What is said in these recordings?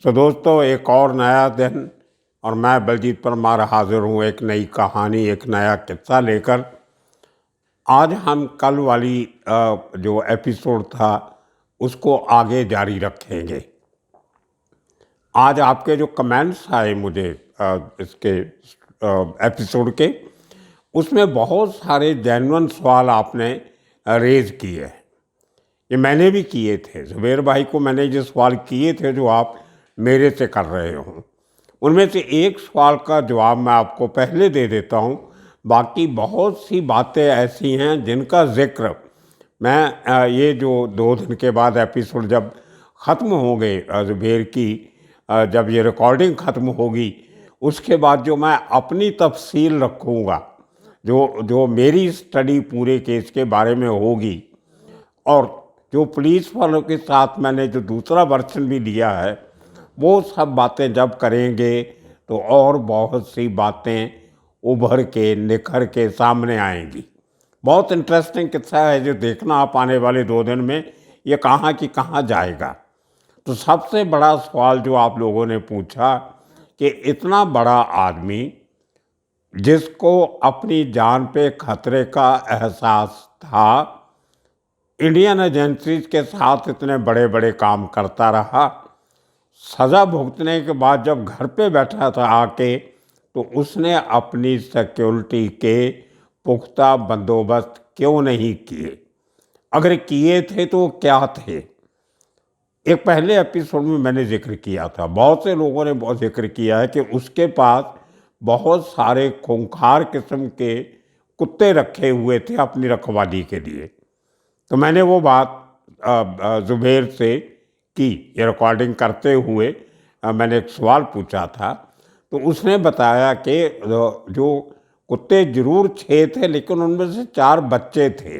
तो दोस्तों, एक और नया दिन और मैं बलजीत परमार हाजिर हूँ एक नई कहानी, एक नया किस्सा लेकर। आज हम कल वाली जो एपिसोड था उसको आगे जारी रखेंगे। आज आपके जो कमेंट्स आए मुझे इसके एपिसोड के, उसमें बहुत सारे जेन्युइन सवाल आपने रेज किए हैं। ये मैंने भी किए थे। जुबैर भाई को मैंने जो सवाल किए थे जो आप मेरे से कर रहे हो, उनमें से एक सवाल का जवाब मैं आपको पहले दे देता हूँ। बाकी बहुत सी बातें ऐसी हैं जिनका जिक्र मैं ये जो 2 दिन के बाद एपिसोड जब ख़त्म हो गए, जुबैर की जब ये रिकॉर्डिंग ख़त्म होगी उसके बाद जो मैं अपनी तफसील रखूँगा, जो जो मेरी स्टडी पूरे केस के बारे में होगी, और जो पुलिस वालों के साथ मैंने जो दूसरा वर्जन भी लिया है, वो सब बातें जब करेंगे तो और बहुत सी बातें उभर के निखर के सामने आएंगी। बहुत इंटरेस्टिंग किस्सा है जो देखना आप आने वाले 2 दिन में, ये कहाँ की कहाँ जाएगा। तो सबसे बड़ा सवाल जो आप लोगों ने पूछा कि इतना बड़ा आदमी जिसको अपनी जान पे खतरे का एहसास था, इंडियन एजेंसीज के साथ इतने बड़े बड़े काम करता रहा, सज़ा भुगतने के बाद जब घर पे बैठा था आके, तो उसने अपनी सिक्योरिटी के पुख्ता बंदोबस्त क्यों नहीं किए? अगर किए थे तो क्या थे? एक पहले एपिसोड में मैंने जिक्र किया था, बहुत से लोगों ने बहुत जिक्र किया है कि उसके पास बहुत सारे खूंखार किस्म के कुत्ते रखे हुए थे अपनी रखवाली के लिए। तो मैंने वो बात जुबैर से की, ये रिकॉर्डिंग करते हुए मैंने एक सवाल पूछा था, तो उसने बताया कि जो कुत्ते ज़रूर 6 थे, लेकिन उनमें से 4 बच्चे थे,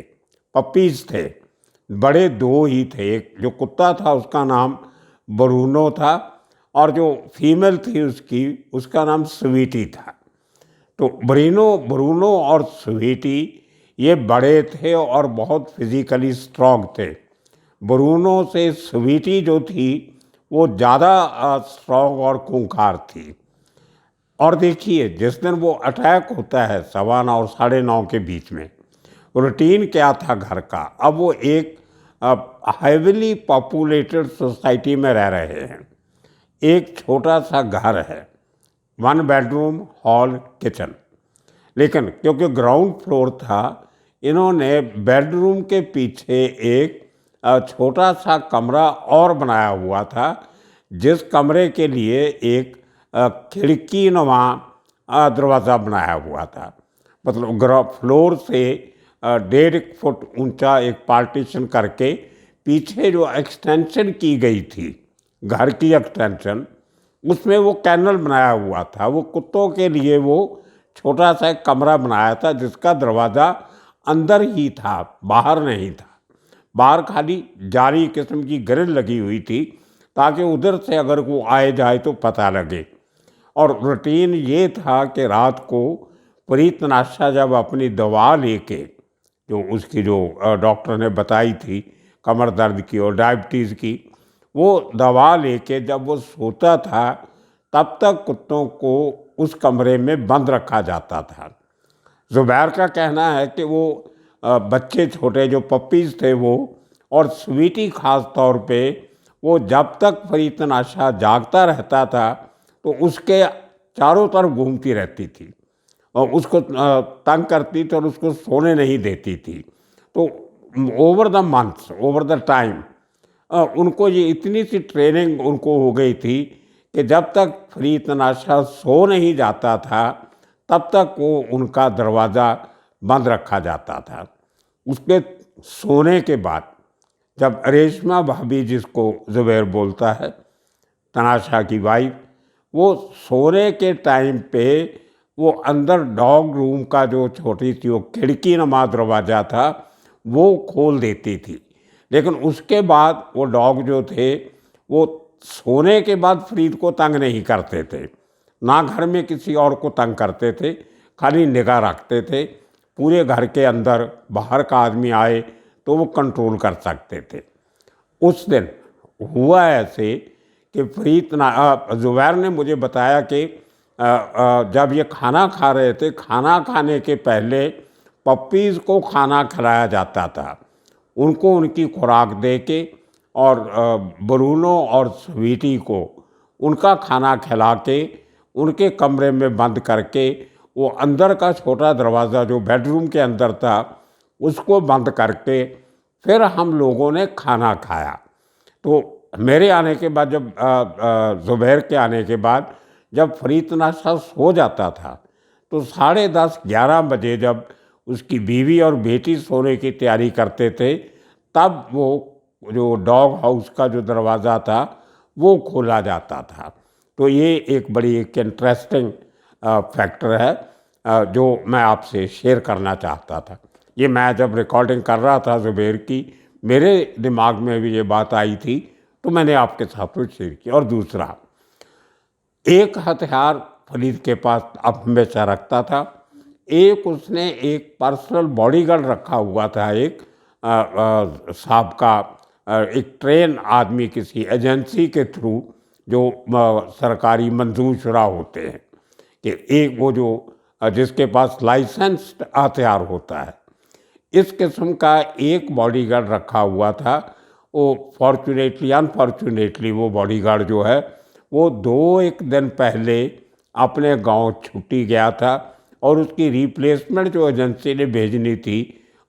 पपीज़ थे, बड़े 2 ही थे। एक जो कुत्ता था उसका नाम ब्रूनो था, और जो फीमेल थी उसका नाम स्वीटी था। तो ब्रूनो और स्वीटी ये बड़े थे और बहुत फिजिकली स्ट्रॉन्ग थे। ब्रूनो से स्वीटी जो थी वो ज़्यादा स्ट्रॉन्ग और खूंखार थी। और देखिए, जिस दिन वो अटैक होता है 9:15 और 9:30 के बीच में, रूटीन क्या था घर का? अब वो एक हैवीली पॉपुलेटेड सोसाइटी में रह रहे हैं। एक छोटा सा घर है, 1 बेडरूम, हॉल, किचन। लेकिन क्योंकि ग्राउंड फ्लोर था, इन्होंने बेडरूम के पीछे एक छोटा सा कमरा और बनाया हुआ था, जिस कमरे के लिए एक खिड़की नुमा दरवाज़ा बनाया हुआ था। मतलब ग्राउंड फ्लोर से 1.5 फुट ऊंचा एक पार्टीशन करके पीछे जो एक्सटेंशन की गई थी, घर की एक्सटेंशन, उसमें वो कैनल बनाया हुआ था। वो कुत्तों के लिए वो छोटा सा एक कमरा बनाया था जिसका दरवाज़ा अंदर ही था, बाहर नहीं था। बाहर खाली जाली किस्म की ग्रिल लगी हुई थी ताकि उधर से अगर वो आए जाए तो पता लगे। और रूटीन ये था कि रात को प्रीत नाशा जब अपनी दवा लेके, जो उसकी जो डॉक्टर ने बताई थी कमर दर्द की और डायबिटीज़ की, वो दवा लेके जब वो सोता था तब तक कुत्तों को उस कमरे में बंद रखा जाता था। जुबैर का कहना है कि वो बच्चे छोटे जो पपीज़ थे वो, और स्वीटी ख़ास तौर पे, वो जब तक प्रीत नाशा जागता रहता था तो उसके चारों तरफ घूमती रहती थी और उसको तंग करती थी और उसको सोने नहीं देती थी। तो over the months, over the time, उनको ये इतनी सी ट्रेनिंग उनको हो गई थी कि जब तक प्रीत नाशा सो नहीं जाता था तब तक वो उनका दरवाज़ा बंद रखा जाता था। उसके सोने के बाद जब रेशमा भाभी, जिसको जुबैर बोलता है, तनाशा की वाइफ, वो सोने के टाइम पे वो अंदर डॉग रूम का जो छोटी सी वो खिड़की नुमा दरवाज़ा था वो खोल देती थी। लेकिन उसके बाद वो डॉग जो थे वो सोने के बाद फरीद को तंग नहीं करते थे, ना घर में किसी और को तंग करते थे, खाली निगाह रखते थे। पूरे घर के अंदर बाहर का आदमी आए तो वो कंट्रोल कर सकते थे। उस दिन हुआ ऐसे कि ज़ुबैर ने मुझे बताया कि जब ये खाना खा रहे थे, खाना खाने के पहले पप्पीज़ को खाना खिलाया जाता था, उनको उनकी खुराक दे के, और ब्रूनो और स्वीटी को उनका खाना खिला के उनके कमरे में बंद करके, वो अंदर का छोटा दरवाज़ा जो बेडरूम के अंदर था उसको बंद करके फिर हम लोगों ने खाना खाया। तो मेरे आने के बाद, जब ज़ुबैर के आने के बाद जब फरीद नाशा सो जाता था, तो 10:30 11 बजे जब उसकी बीवी और बेटी सोने की तैयारी करते थे, तब वो जो डॉग हाउस का जो दरवाज़ा था वो खोला जाता था। तो ये एक बड़ी एक इंटरेस्टिंग फैक्टर है जो मैं आपसे शेयर करना चाहता था। ये मैं जब रिकॉर्डिंग कर रहा था ज़ुबैर की, मेरे दिमाग में भी ये बात आई थी, तो मैंने आपके साथ वो शेयर की। और दूसरा, एक हथियार फरीद के पास अब हमेशा रखता था, एक उसने एक पर्सनल बॉडीगार्ड रखा हुआ था, एक साहब का, एक ट्रेन आदमी किसी एजेंसी के थ्रू जो सरकारी मंजूर होते हैं, कि एक वो जो जिसके पास लाइसेंस्ड हथियार होता है, इस किस्म का एक बॉडीगार्ड रखा हुआ था। वो फॉर्चुनेटली अनफॉर्चुनेटली वो बॉडीगार्ड जो है वो 2-1 दिन पहले अपने गांव छुट्टी गया था, और उसकी रिप्लेसमेंट जो एजेंसी ने भेजनी थी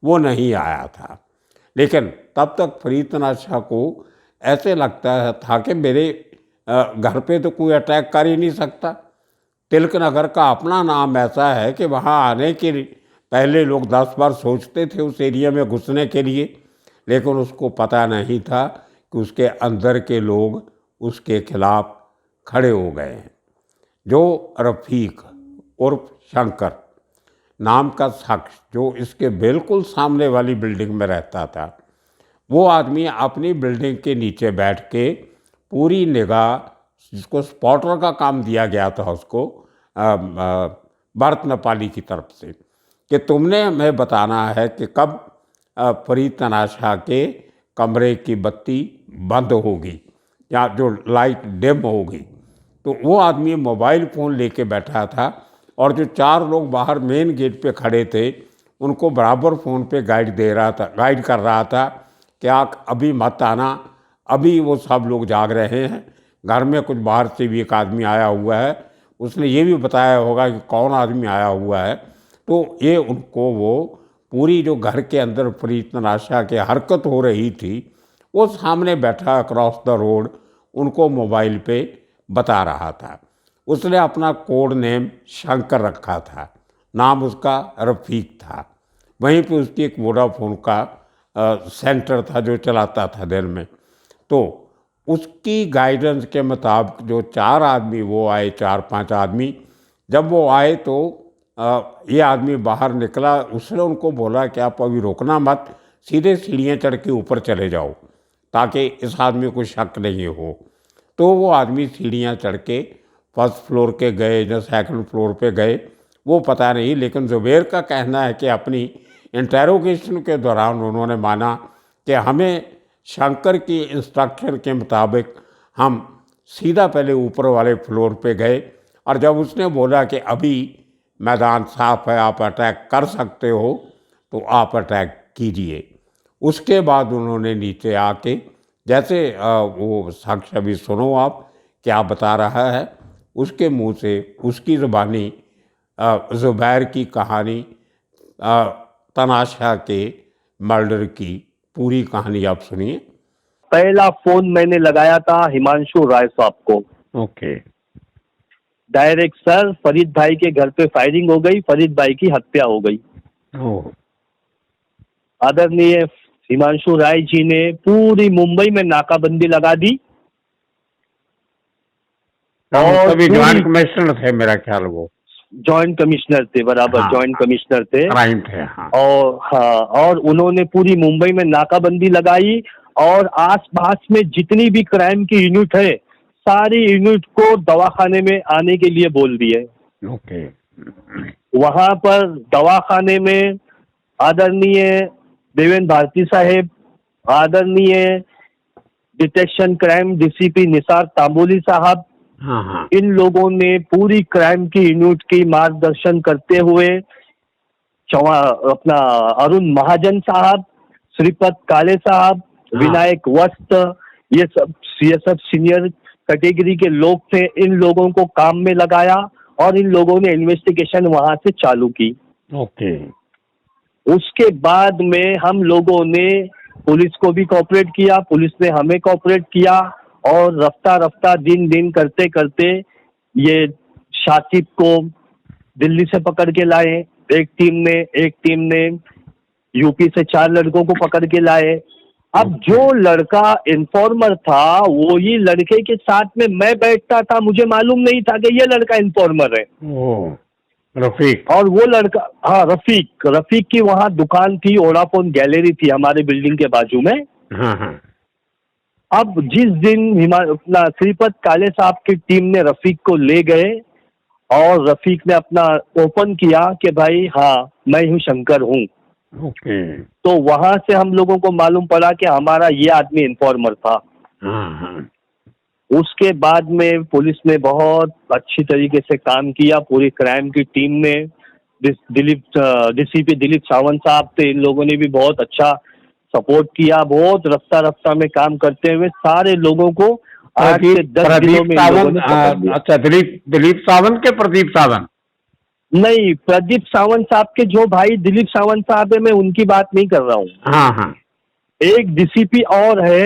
वो नहीं आया था। लेकिन तब तक फरीद नाशा को ऐसे लगता था कि मेरे घर पे तो कोई अटैक कर ही नहीं सकता। तिलक नगर का अपना नाम ऐसा है कि वहाँ आने के पहले लोग 10 बार सोचते थे उस एरिया में घुसने के लिए, लेकिन उसको पता नहीं था कि उसके अंदर के लोग उसके खिलाफ खड़े हो गए हैं। जो रफ़ीक उर्फ शंकर नाम का शख्स जो इसके बिल्कुल सामने वाली बिल्डिंग में रहता था, वो आदमी अपनी बिल्डिंग के नीचे बैठ के पूरी निगाह, जिसको स्पॉटर का काम दिया गया था उसको भारत नेपाली की तरफ से, कि तुमने हमें बताना है कि कब फरीद तनाशा के कमरे की बत्ती बंद होगी या जो लाइट डिम होगी। तो वो आदमी मोबाइल फ़ोन लेके बैठा था, और जो 4 लोग बाहर मेन गेट पे खड़े थे उनको बराबर फ़ोन पे गाइड कर रहा था कि आप अभी मत आना, अभी वो सब लोग जाग रहे हैं, घर में कुछ बाहर से भी एक आदमी आया हुआ है, उसने ये भी बताया होगा कि कौन आदमी आया हुआ है। तो ये उनको वो पूरी जो घर के अंदर फरीद तनाशा की हरकत हो रही थी वो सामने बैठा अक्रॉस द रोड उनको मोबाइल पे बता रहा था। उसने अपना कोड नेम शंकर रखा था, नाम उसका रफ़ीक था। वहीं पे उसकी एक वोडाफोन का सेंटर था जो चलाता था दिन में। तो उसकी गाइडेंस के मुताबिक जो 4 आदमी वो आए, 4-5 आदमी, जब वो आए तो ये आदमी बाहर निकला, उसने उनको बोला कि आप अभी रुकना मत, सीधे सीढ़ियाँ चढ़ के ऊपर चले जाओ ताकि इस आदमी को शक नहीं हो। तो वो आदमी सीढ़ियाँ चढ़ के फर्स्ट फ्लोर के गए या सेकंड फ्लोर पे गए, वो पता नहीं, लेकिन ज़ुबैर का कहना है कि अपनी इंटेरोगेशन के दौरान उन्होंने माना कि हमें शंकर की इंस्ट्रक्शन के मुताबिक हम सीधा पहले ऊपर वाले फ्लोर पे गए, और जब उसने बोला कि अभी मैदान साफ है, आप अटैक कर सकते हो, तो आप अटैक कीजिए। उसके बाद उन्होंने नीचे आके, जैसे वो साक्ष्य अभी सुनो आप क्या बता रहा है, उसके मुंह से उसकी ज़ुबानी ज़ुबैर की कहानी, तनाशा के मर्डर की पूरी कहानी आप सुनिए। पहला फोन मैंने लगाया था हिमांशु राय साहब को। ओके। डायरेक्ट सर, फरीद भाई के घर पे फायरिंग हो गई, फरीद भाई की हत्या हो गई। ओह। आदरणीय हिमांशु राय जी ने पूरी मुंबई में नाकाबंदी लगा दी, और तभी ज्वाइंट कमिश्नर थे मेरा ख्याल, वो जॉइंट कमिश्नर थे, बराबर हाँ, जॉइंट कमिश्नर थे। क्राइम थे, हाँ। और उन्होंने पूरी मुंबई में नाकाबंदी लगाई, और आसपास में जितनी भी क्राइम की यूनिट है सारी यूनिट को दवाखाने में आने के लिए बोल दिए। ओके। वहां पर दवाखाने में आदरणीय देवेंद्र भारती साहेब, आदरणीय detection crime DCP Nisar Tamboli साहब, हाँ हाँ इन लोगों ने पूरी क्राइम की यूनिट की मार्गदर्शन करते हुए अपना अरुण महाजन साहब, श्रीपद काले साहब, हाँ। विनायक वस्त, ये सब सीनियर कैटेगरी के लोग थे। इन लोगों को काम में लगाया और इन लोगों ने इन्वेस्टिगेशन वहां से चालू की। ओके। उसके बाद में हम लोगों ने पुलिस को भी कोऑपरेट किया, पुलिस ने हमें कोऑपरेट किया और रफ्ता रफ्ता दिन दिन करते करते ये शाकिब को दिल्ली से पकड़ के लाए। एक टीम ने यूपी से 4 लड़कों को पकड़ के लाए। अब जो लड़का इन्फॉर्मर था वो ही लड़के के साथ में मैं बैठता था, मुझे मालूम नहीं था कि ये लड़का इन्फॉर्मर है। ओ, रफीक। और वो लड़का, हाँ रफीक की वहाँ दुकान थी, वोडाफोन गैलरी थी हमारे बिल्डिंग के बाजू में। हाँ हाँ अब जिस दिन अपना श्रीपद काले साहब की टीम ने रफीक को ले गए और रफीक ने अपना ओपन किया कि भाई हाँ मैं हूँ शंकर हूँ, ओके। तो वहां से हम लोगों को मालूम पड़ा कि हमारा ये आदमी इन्फॉर्मर था। हाँ हाँ उसके बाद में पुलिस ने बहुत अच्छी तरीके से काम किया, पूरी क्राइम की टीम ने, डीसीपी दिलीप सावंत साहब थे, इन लोगों ने भी बहुत अच्छा सपोर्ट किया। बहुत रफ्ता रफ्ता में काम करते हुए सारे लोगों को 8 से 10 दिनों में इन लोगों ने पकड़ लिया। अच्छा, दिलीप सावंत के प्रदीप सावंत? नहीं, प्रदीप सावंत साहब के जो भाई दिलीप सावंत साहब है, मैं उनकी बात नहीं कर रहा हूँ। हाँ हाँ एक डीसीपी और है,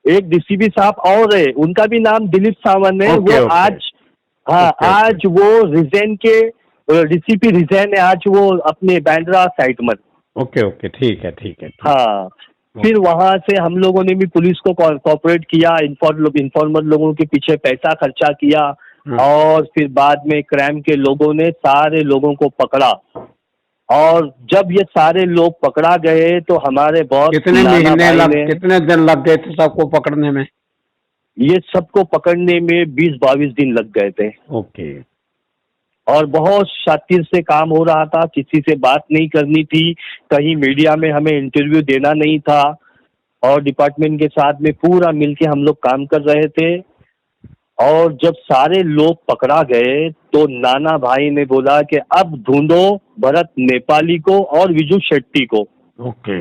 एक डीसीपी साहब और है, उनका भी नाम दिलीप सावंत है। ओके, वो ओके। आज, हाँ ओके, आज वो रिजाइन के डीसीपी रिजाइन है आज वो अपने बांद्रा साइड में। ओके ओके, ठीक है ठीक है। हाँ, फिर वहां से हम लोगों ने भी पुलिस को कोऑपरेट किया, इन्फॉर्मर लोगों के पीछे पैसा खर्चा किया हाँ। और फिर बाद में क्राइम के लोगों ने सारे लोगों को पकड़ा। और जब ये सारे लोग पकड़ा गए तो हमारे बहुत कितने कितने दिन लग गए थे सबको पकड़ने में? ये सबको पकड़ने में 20-22 दिन लग गए थे। ओके। और बहुत शातिर से काम हो रहा था, किसी से बात नहीं करनी थी, कहीं मीडिया में हमें इंटरव्यू देना नहीं था और डिपार्टमेंट के साथ में पूरा मिलके हम लोग काम कर रहे थे। और जब सारे लोग पकड़ा गए तो नाना भाई ने बोला कि अब ढूंढो भरत नेपाली को और विजू शेट्टी को। ओके।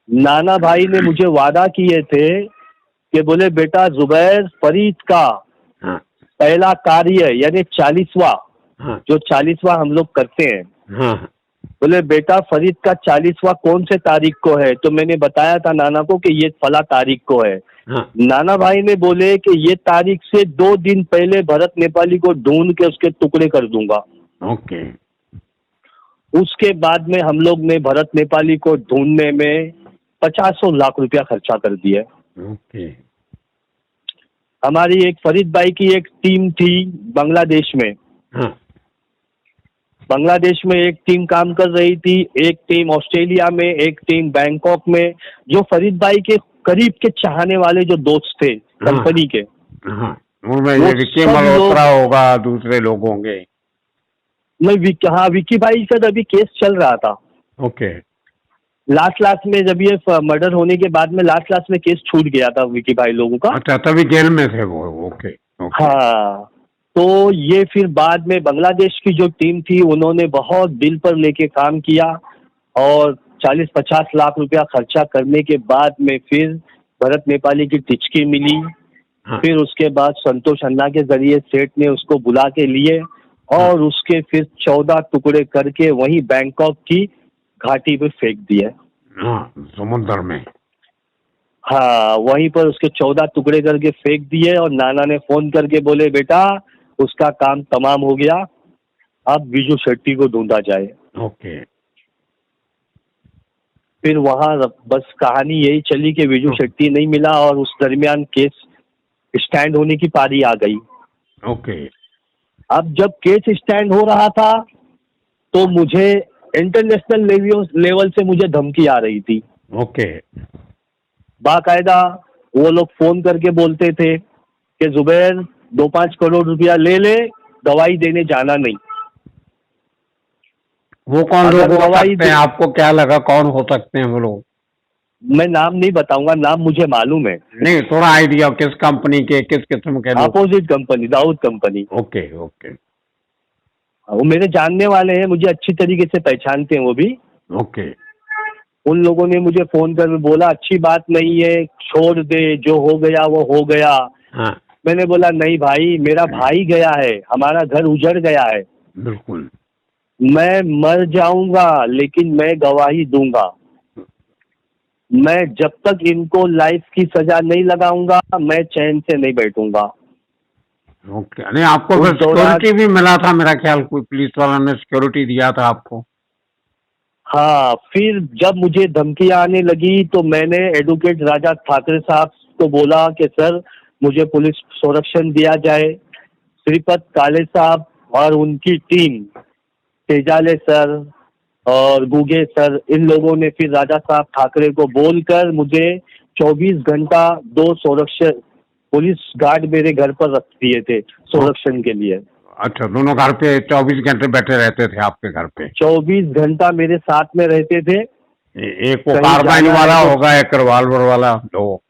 नाना भाई ने मुझे वादा किए थे कि बोले बेटा जुबैर फरीद का हाँ पहला कार्य यानी 40वां, हाँ जो 40वां हम लोग करते हैं, हाँ बोले बेटा फरीद का 40वां कौन से तारीख को है? तो मैंने बताया था नाना को कि ये फला तारीख को है। हाँ। नाना भाई ने बोले कि ये तारीख से 2 दिन पहले भरत नेपाली को ढूंढ के उसके टुकड़े कर दूंगा। ओके। उसके बाद में हम लोग ने भरत नेपाली को ढूंढने में 50 लाख रुपया खर्चा कर दिया। ओके। हमारी एक फरीद भाई की एक टीम थी बांग्लादेश में, हाँ बांग्लादेश में एक टीम काम कर रही थी, एक टीम ऑस्ट्रेलिया में, एक टीम बैंकॉक में। जो फरीद भाई के करीब के चाहने वाले जो दोस्त थे कंपनी के, हाँ, उनमें वो ये विक्की सब मल्होत्रा होगा, दूसरे लोग होंगे। हाँ विक्की भाई का अभी केस चल रहा था। ओके। लास्ट में जब ये मर्डर होने के बाद में लास्ट में केस छूट गया था विक्की भाई लोगों का। अच्छा, तभी जेल में थे वो। Okay okay. हाँ, तो ये फिर बाद में बांग्लादेश की जो टीम थी उन्होंने बहुत दिल पर लेके काम किया और 40-50 लाख रुपया खर्चा करने के बाद में फिर भरत नेपाली की टिचकी मिली। हाँ। फिर उसके बाद संतोष अन्ना के जरिए सेठ ने उसको बुला के लिए और उसके फिर 14 टुकड़े करके वहीं बैंकॉक की घाटी पे फेंक दिए। हाँ, समुद्र में। हाँ, वहीं पर उसके 14 टुकड़े करके फेंक दिए और नाना ने फोन करके बोले बेटा उसका काम तमाम हो गया, अब विजू शेट्टी को ढूंढा जाए। ओके। फिर वहां बस कहानी यही चली कि विजू शेट्टी नहीं मिला और उस दरमियान केस स्टैंड होने की पारी आ गई। ओके। अब जब केस स्टैंड हो रहा था तो मुझे इंटरनेशनल लेवल से मुझे धमकी आ रही थी। ओके। बाकायदा वो लोग फोन करके बोलते थे कि जुबैर 2-5 करोड़ रुपया ले ले, दवाई देने जाना नहीं। वो कौन अगर लोग हो दवाई सकते हैं? आपको क्या लगा कौन हो सकते हैं वो लोग? मैं नाम नहीं बताऊंगा, नाम मुझे मालूम है। नहीं, थोड़ा आइडिया किस कंपनी के, किस किस्म के लोग? Opposite company, Dawood company. Okay okay वो मेरे जानने वाले हैं, मुझे अच्छी तरीके से पहचानते हैं वो भी। ओके। उन लोगों ने मुझे फोन कर बोला अच्छी बात नहीं है, छोड़ दे, जो हो गया वो हो गया। हाँ मैंने बोला नहीं भाई, मेरा भाई गया है, हमारा घर उजड़ गया है, बिल्कुल। मैं मर जाऊंगा लेकिन मैं गवाही दूंगा। मैं जब तक इनको लाइफ की सजा नहीं लगाऊंगा मैं चैन से नहीं बैठूंगा। ओके, नहीं आपको उस फिर दौरान सिक्योरिटी भी मिला था मेरा ख्याल, कोई पुलिस वाला ने सिक्योरिटी दिया था आपको? हाँ, फिर जब मुझे धमकियां आने लगी तो मैंने एडवोकेट राजा ठाकरे साहब को बोला कि सर मुझे पुलिस संरक्षण दिया जाए। श्रीपत काले साहब और उनकी टीम, तेजाले सर और गुगे सर, इन लोगों ने फिर राजा साहब ठाकरे को बोलकर मुझे 24 घंटा दो संरक्षण पुलिस गार्ड मेरे घर पर रख दिए थे संरक्षण के लिए। अच्छा, दोनों घर पे 24 घंटे बैठे रहते थे आपके घर पे? 24 घंटा मेरे साथ में रहते थे। एक वो कहीं कार्बाइन जाना वाला है तो होगा, एक रिवॉल्वर वाला, दो?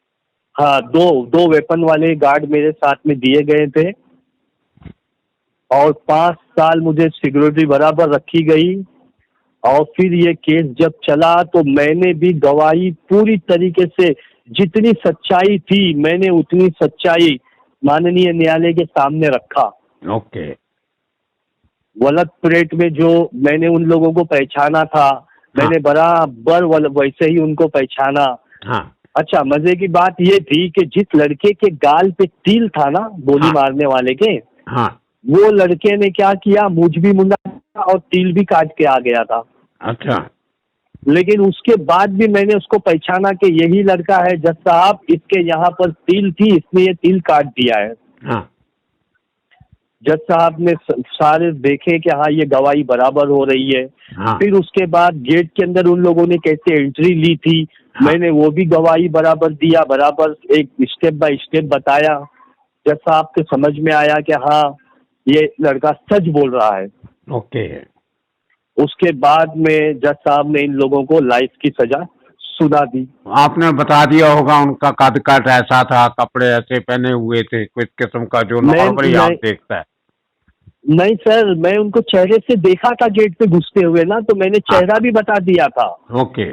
हाँ, दो दो वेपन वाले गार्ड मेरे साथ में दिए गए थे और 5 साल मुझे सिक्योरिटी बराबर रखी गई। और फिर ये केस जब चला तो मैंने भी गवाही पूरी तरीके से, जितनी सच्चाई थी मैंने उतनी सच्चाई माननीय न्यायालय के सामने रखा। ओके। वलद परेड में जो मैंने उन लोगों को पहचाना था, मैंने बराबर वैसे ही उनको पहचाना। हाँ अच्छा, मजे की बात ये थी कि जिस लड़के के गाल पे तिल था ना गोली हाँ मारने वाले के, हाँ। वो लड़के ने क्या किया, मुझ भी मुंडा और तिल भी काट के आ गया था। अच्छा। लेकिन उसके बाद भी मैंने उसको पहचाना कि यही लड़का है जज साहब, इसके यहाँ पर तिल थी, इसने ये तिल काट दिया है। हाँ जज साहब ने सारे देखे कि हाँ ये गवाही बराबर हो रही है। हाँ फिर उसके बाद गेट के अंदर उन लोगों ने कैसे एंट्री ली थी, हाँ। मैंने वो भी गवाही बराबर दिया, बराबर एक स्टेप बाय स्टेप बताया। जज साहब को समझ में आया कि हाँ ये लड़का सच बोल रहा है। ओके। उसके बाद में जज साहब ने इन लोगों को लाइफ की सजा सुना दी। आपने बता दिया होगा उनका कद काट ऐसा था, कपड़े ऐसे पहने हुए थे, किस किस्म का, जो मैं नॉर्मली आप देखता है? नहीं सर, मैं उनको चेहरे से देखा था गेट पे घुसते हुए ना, तो मैंने चेहरा भी बता दिया था ओके।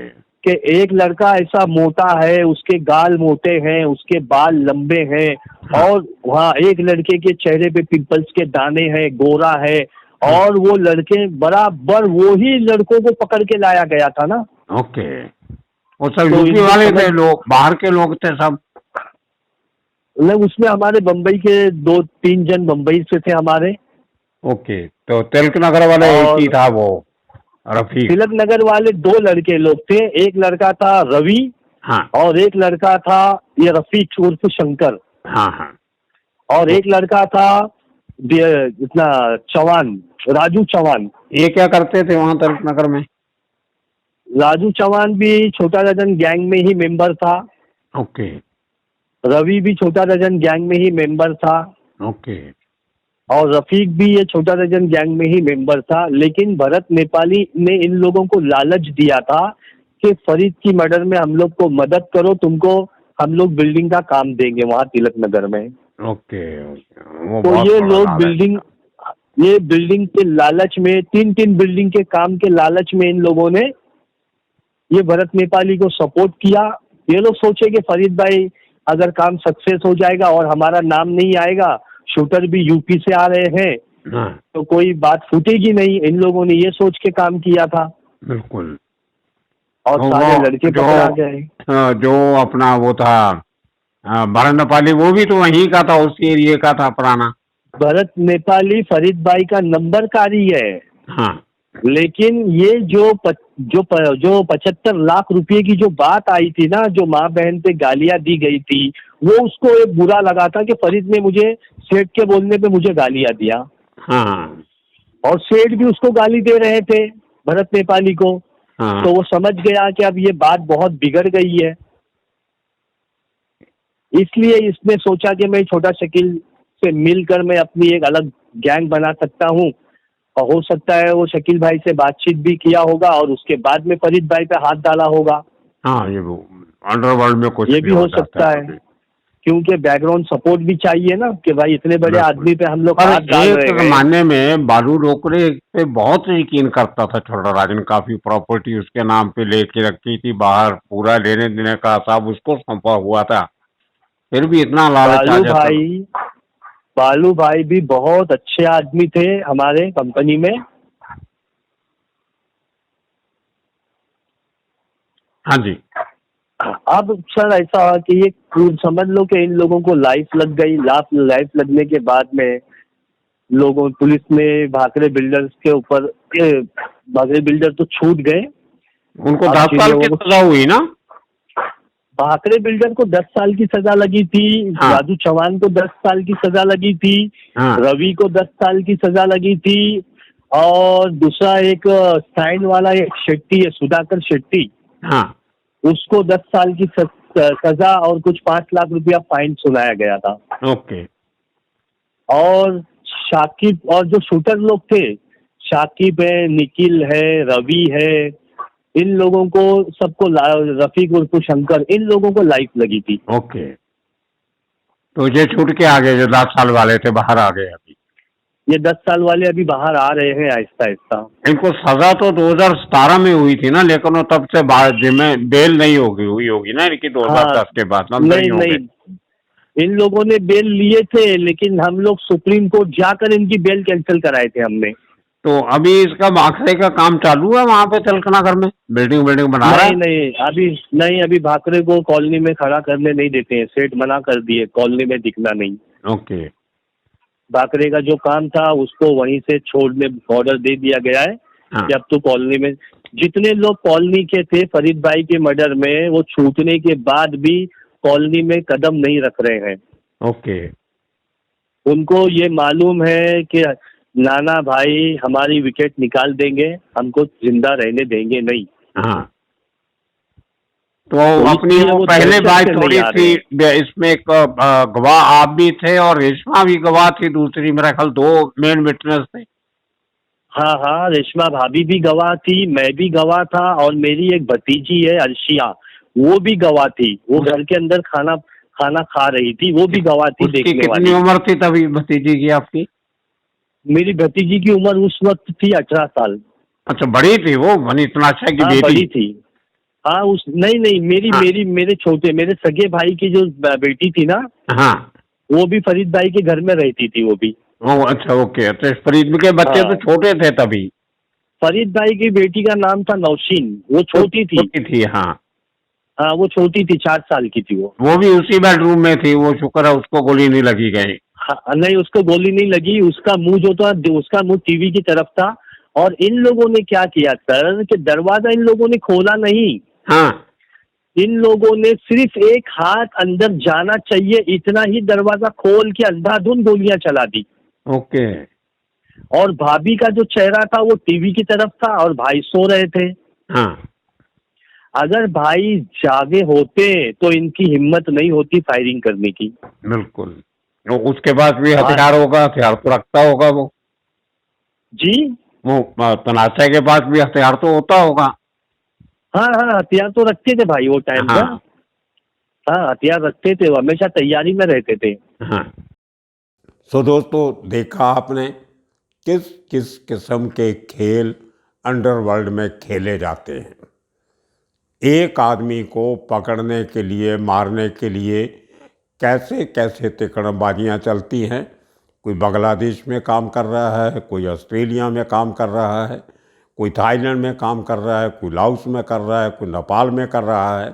कि एक लड़का ऐसा मोटा है, उसके गाल मोटे हैं, उसके बाल लंबे हैं, और वहाँ एक लड़के के चेहरे पे पिंपल्स के दाने हैं, गोरा है, और वो लड़के बराबर वो ही लड़कों को पकड़ के लाया गया था ना। ओके। वो सब तो यूपी इनको वाले थे समझ, लोग, बाहर के लोग थे सब? मतलब उसमें हमारे बम्बई के 2-3 जन बम्बई से थे हमारे। ओके, तो तिलक नगर वाला एक ही और था वो, रफीक? तिलक नगर वाले 2 लड़के लोग थे, एक लड़का था रवि हाँ और एक लड़का था ये रफीक उर्फ शंकर, हाँ हाँ। और एक लड़का था इतना चौहान, राजू चौहान। ये क्या करते थे वहाँ तिलक नगर में? राजू चौहान भी छोटा रजन गैंग में ही मेंबर था, ओके रवि भी छोटा रजन गैंग में ही मेंबर था, ओके और रफीक भी ये छोटा रजन गैंग में ही मेंबर था। लेकिन भरत नेपाली ने इन लोगों को लालच दिया था कि फरीद की मर्डर में हम लोग को मदद करो, तुमको हम लोग बिल्डिंग का काम देंगे वहाँ तिलक नगर में। Okay okay. वो तो बहुत ये बड़ा लोग लालच बिल्डिंग, था। ये बिल्डिंग के लालच में, 3-3 बिल्डिंग के काम के लालच में इन लोगों ने ये भरत नेपाली को सपोर्ट किया। ये लोग सोचे कि फरीद भाई अगर काम सक्सेस हो जाएगा और हमारा नाम नहीं आएगा, शूटर भी यूपी से आ रहे हैं, हाँ तो कोई बात फूटेगी नहीं। इन लोगों ने ये सोच के काम किया था बिल्कुल। और तो सारे वो लड़के जो पकड़ा गए। जो अपना वो था भरत नेपाली, वो भी तो वहीं का था, उसी एरिया का था पुराना? भरत नेपाली फरीद भाई का नंबरकारी है, हाँ लेकिन ये जो 75 लाख रुपए की जो बात आई थी ना, जो माँ बहन पे गालियां दी गई थी, वो उसको एक बुरा लगा था कि फरीद ने मुझे सेठ के बोलने पे मुझे गालियां दिया, हाँ और सेठ भी उसको गाली दे रहे थे भरत नेपाली को। हाँ। तो वो समझ गया कि अब ये बात बहुत बिगड़ गई है, इसलिए इसने सोचा कि मैं छोटा शकील से मिलकर मैं अपनी एक अलग गैंग बना सकता हूँ, और हो सकता है वो शकील भाई से बातचीत भी किया होगा और उसके बाद में फरीद भाई पे हाथ डाला होगा। हाँ ये वो अंडरवर्ल्ड में कुछ ये भी भी हो हो जाता सकता है है, कभी। क्योंकि बैकग्राउंड सपोर्ट भी चाहिए ना कि भाई इतने बड़े बिल्कुल। आदमी पे हम लोग पर हाथ डाल एक रहे हैं। जमाने में बालू रोकड़े पे बहुत यकीन करता था छोटा राजन, काफी प्रॉपर्टी उसके नाम पे लेके रखी थी बाहर, पूरा लेने देने का हिसाब उसको सौंपा हुआ था, फिर भी इतना लालच आ बालू जाता। भाई बालू भाई भी बहुत अच्छे आदमी थे हमारे कंपनी में। हाँ जी। अब सर ऐसा हुआ कि ये समझ लो कि इन लोगों को लाइफ लग गई। लाइफ लगने के बाद में लोगों पुलिस ने भाकरे बिल्डर्स के ऊपर भाकरे बिल्डर तो छूट गए। उनको अब 10 जिन साल की लोगों को सजा हुई ना? भाकरे बिल्डर को 10 साल की सजा लगी थी, हाँ। राजू चौहान को 10 साल की सजा लगी थी, हाँ। रवि को 10 साल की सजा लगी थी, और दूसरा एक साइन वाला एक शेट्टी है, सुधाकर शेट्टी, हाँ। उसको 10 साल की सजा और कुछ 5 लाख रुपया फाइन सुनाया गया था। ओके। और शाकिब और जो शूटर लोग थे, शाकिब है, निखिल है, रवि है, इन लोगों को सबको रफीक उर्फ शंकर, इन लोगों को लाइफ लगी थी। ओके। तो ये छूट के आ गए, जो 10 साल वाले थे बाहर आ गए अभी। ये 10 साल वाले अभी बाहर आ रहे हैं आहिस्ता आहिस्ता। इनको सजा तो 2017 में हुई थी ना, लेकिन वो तब से बाद में बेल नहीं हुई होगी ना इनकी, हाँ, 2010 के बाद अंदर ही नहीं होंगे। नहीं, इन लोगों ने बेल लिए थे, लेकिन हम लोग सुप्रीम कोर्ट जाकर इनकी बेल कैंसिल कराए थे हमने। तो अभी इसका भाखड़े का काम चालू है वहां पे तिलकनगर में, बिल्डिंग बिल्डिंग बना रहा नहीं है? नहीं, अभी भाकरे को कॉलोनी में खड़ा करने नहीं देते हैं, सेठ मना कर दिए, कॉलोनी में दिखना नहीं। ओके। भाकरे का जो काम था उसको वहीं से छोड़ने ऑर्डर दे दिया गया है हाँ। कि अब तो कॉलोनी में जितने लोग कॉलोनी के थे फरीद भाई के मर्डर में, वो छूटने के बाद भी कॉलोनी में कदम नहीं रख रहे हैं। ओके। उनको ये मालूम है कि नाना भाई हमारी विकेट निकाल देंगे, हमको जिंदा रहने देंगे नहीं। हाँ। तो अपनी इसलिए वो वो पहले दहशत बात से नहीं थोड़ी आ थी, रहे हैं। इसमें एक गवाह आप भी थे और रेशमा भी गवाह थी दूसरी, मेरा ख्याल 2 मेन विटनेस थे। हाँ हाँ, रेशमा भाभी भी गवाह थी, मैं भी गवाह था, और मेरी एक भतीजी है अर्शिया, वो भी गवाह थी। वो घर के अंदर खाना खाना खा रही थी, वो भी गवाह थी उसकी देखने कितनी वाली। उम्र थी तभी भतीजी की आपकी? मेरी भतीजी की उम्र उस वक्त थी 18 साल। अच्छा, बड़ी थी वो, बनी इतना अच्छा की हाँ बेटी? बड़ी थी। हाँ उस नहीं नहीं, मेरी हाँ। मेरी मेरे सगे भाई की जो बेटी थी ना, हाँ। वो भी फरीद भाई के घर में रहती थी वो भी। ओ अच्छा, ओके। तो फरीद के बच्चे तो हाँ, छोटे थे तभी? फरीद भाई की बेटी का नाम था नौशीन, वो छोटी थी। छोटी थी, हाँ। हाँ वो छोटी थी, 4 साल की थी वो। वो भी उसी बेडरूम में थी, वो शुक्र है उसको गोली नहीं लगी गई। हाँ, नहीं उसको गोली नहीं लगी, उसका मुंह जो था, उसका मुंह टीवी की तरफ था। और इन लोगों ने क्या किया सर कि दरवाजा इन लोगों ने खोला नहीं, हाँ। इन लोगों ने सिर्फ एक हाथ अंदर जाना चाहिए इतना ही दरवाजा खोल के अंधाधुंध गोलियां चला दी। ओके। और भाभी का जो चेहरा था वो टीवी की तरफ था और भाई सो रहे थे। हाँ। अगर भाई जागे होते तो इनकी हिम्मत नहीं होती फायरिंग करने की। बिल्कुल। तो उसके पास भी हाँ हथियार होगा, हथियार तो रखता होगा वो। जी। वो तनाशे के पास भी हथियार तो होता होगा। हाँ हाँ, हथियार तो रखते थे भाई वो टाइम पर। हाँ। हाँ हथियार रखते थे, वो हमेशा तैयारी में रहते थे। हाँ। सो दोस्तों, देखा आपने किस किस किस्म के खेल अंडरवर्ल्ड में खेले जाते हैं। एक आदमी को पकड़ने के लिए, मारने के लिए कैसे कैसे तिकड़मबाजियाँ चलती हैं। कोई बांग्लादेश में काम कर रहा है, कोई ऑस्ट्रेलिया में काम कर रहा है, कोई थाईलैंड में काम कर रहा है, कोई लाओस में कर रहा है, कोई नेपाल में कर रहा है।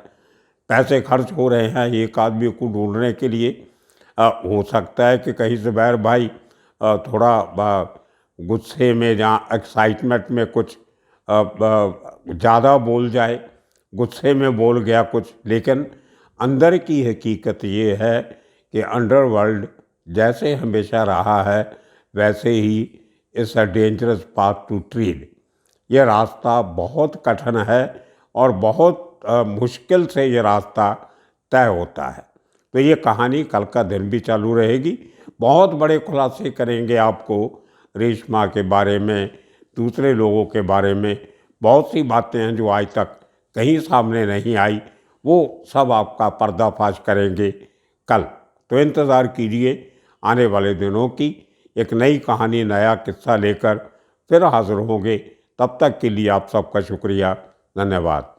पैसे खर्च हो रहे हैं एक आदमी को ढूंढने के लिए। हो सकता है कि कहीं से बैर भाई थोड़ा गुस्से में, जहाँ एक्साइटमेंट में कुछ ज़्यादा बोल जाए, गुस्से में बोल गया कुछ, लेकिन अंदर की हकीकत ये है कि अंडरवर्ल्ड जैसे हमेशा रहा है वैसे ही it's a dangerous path to tread. ये रास्ता बहुत कठिन है और बहुत मुश्किल से ये रास्ता तय होता है। तो ये कहानी कल का दिन भी चालू रहेगी। बहुत बड़े खुलासे करेंगे आपको रेशमा के बारे में, दूसरे लोगों के बारे में। बहुत सी बातें हैं जो आज तक कहीं सामने नहीं आई, वो सब आपका पर्दाफाश करेंगे कल। तो इंतज़ार कीजिए आने वाले दिनों की, एक नई कहानी, नया किस्सा लेकर फिर हाज़िर होंगे। तब तक के लिए आप सबका शुक्रिया, धन्यवाद।